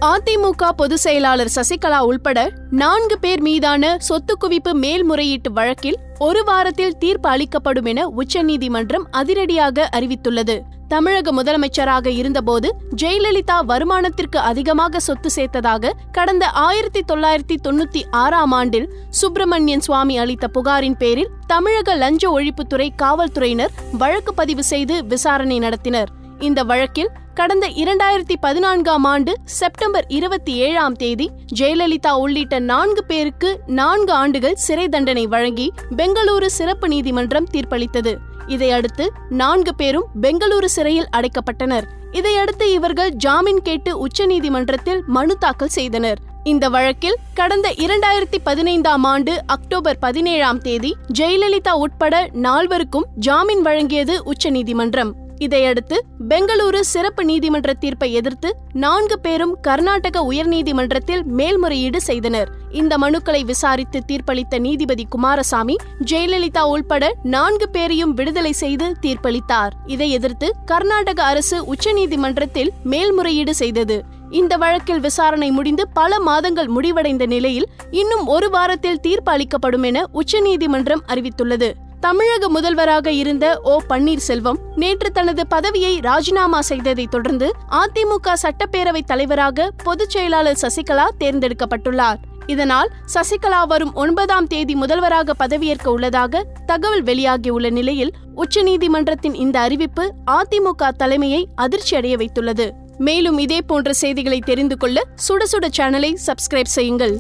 அதிமுக பொதுச் செயலாளர் சசிகலா உள்பட 4 பேர் மீதான சொத்து குவிப்பு மேல்முறையீட்டு வழக்கில் 1 வாரத்தில் தீர்ப்பு அளிக்கப்படும் என உச்சநீதிமன்றம் அதிரடியாக அறிவித்துள்ளது. தமிழக முதலமைச்சராக இருந்தபோது ஜெயலலிதா வருமானத்திற்கு அதிகமாக சொத்து சேர்த்ததாக கடந்த 1996ஆம் ஆண்டில் சுப்பிரமணியன் சுவாமி அளித்த புகாரின் பேரில் தமிழக லஞ்ச ஒழிப்புத்துறை காவல்துறையினர் வழக்கு பதிவு செய்து விசாரணை நடத்தினர். இந்த வழக்கில் கடந்த 2014ஆம் ஆண்டு செப்டம்பர் 27ஆம் தேதி ஜெயலலிதா உள்ளிட்ட 4 பேருக்கு 4 ஆண்டுகள் சிறை தண்டனை வழங்கி பெங்களூரு சிறப்பு நீதிமன்றம் தீர்ப்பளித்தது. இதையடுத்து 4 பேரும் பெங்களூரு சிறையில் அடைக்கப்பட்டனர். இதையடுத்து இவர்கள் ஜாமீன் கேட்டு உச்சநீதிமன்றத்தில் மனு தாக்கல் செய்தனர். இந்த வழக்கில் கடந்த 2015ஆம் ஆண்டு அக்டோபர் 17ஆம் தேதி ஜெயலலிதா உட்பட 4 ஜாமீன் வழங்கியது உச்சநீதிமன்றம். இதையடுத்து பெங்களூரு சிறப்பு நீதிமன்ற தீர்ப்பை எதிர்த்து 4 பேரும் கர்நாடக உயர்நீதிமன்றத்தில் மேல்முறையீடு செய்தனர். இந்த மனுக்களை விசாரித்து தீர்ப்பளித்த நீதிபதி குமாரசாமி ஜெயலலிதா உள்பட 4 பேரையும் விடுதலை செய்து தீர்ப்பளித்தார். இதை எதிர்த்து கர்நாடக அரசு உச்சநீதிமன்றத்தில் மேல்முறையீடு செய்தது. இந்த வழக்கில் விசாரணை முடிந்து பல மாதங்கள் முடிவடைந்த நிலையில் இன்னும் 1 வாரத்தில் தீர்ப்பு அளிக்கப்படும் என உச்சநீதிமன்றம் அறிவித்துள்ளது. தமிழக முதல்வராக இருந்த ஓ பன்னீர்செல்வம் நேற்று தனது பதவியை ராஜினாமா செய்ததை தொடர்ந்து அதிமுக சட்டப்பேரவைத் தலைவராக பொதுச் செயலாளர் சசிகலா தேர்ந்தெடுக்கப்பட்டுள்ளார். இதனால் சசிகலா வரும் 9ஆம் தேதி முதல்வராக பதவியேற்க உள்ளதாக தகவல் வெளியாகியுள்ள நிலையில் உச்சநீதிமன்றத்தின் இந்த அறிவிப்பு அதிமுக தலைமையை அதிர்ச்சியடைய வைத்துள்ளது. மேலும் இதே போன்ற செய்திகளை தெரிந்து கொள்ள சுட சுட சேனலை சப்ஸ்கிரைப் செய்யுங்கள்.